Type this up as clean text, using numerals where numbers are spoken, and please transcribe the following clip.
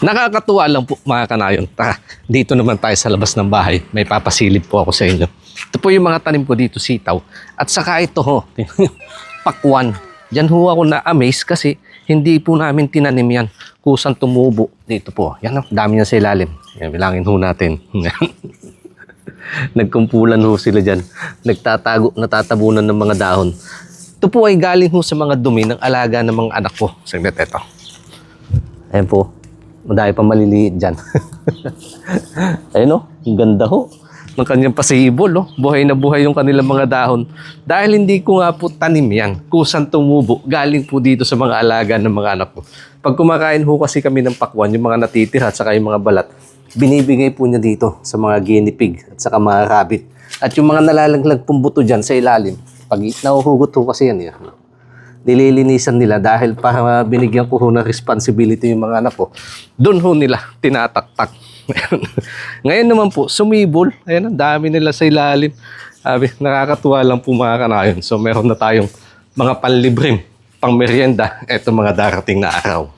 Nakakatuwa lang po mga kanayon. Tara, dito naman tayo sa labas ng bahay. May papasilip po ako sa inyo. Ito po yung mga tanim ko dito, sitaw. At saka ito ho, pakwan. Diyan ho ako na-amaze kasi hindi po namin tinanim yan. Kusang tumubo dito po. Yan, dami niya sa ilalim. Yan, bilangin ho natin. Nagkumpulan ho sila dyan. Nagtatago, natatabunan ng mga dahon. Ito po ay galing ho sa mga dumi ng alaga ng mga anak ko. Saglit ito. Ayan po. Madami pa maliliit dyan. Ayun o, ang ganda ho. Ng kanyang pasibol, oh. Buhay na buhay yung kanilang mga dahon. Dahil hindi ko nga po tanim yan. Kusang tumubo. Galing po dito sa mga alaga ng mga anak ko. Pag kumakain ho kasi kami ng pakwan, yung mga natitira at saka yung mga balat, binibigay po niya dito sa mga guinea pig at saka mga rabbit. At yung mga nalalaglag pong buto dyan sa ilalim, pag nahuhugot ho kasi yan, nililinisan nila dahil para binigyan ko ho ng responsibility yung mga anak ko. Doon ho nila tinataktak. Ngayon naman po, sumibol. Ayan, ang dami nila sa ilalim. Nakakatuwa lang po mga kanayon. So meron na tayong mga panlibreng, pang merienda, eto mga darating na araw.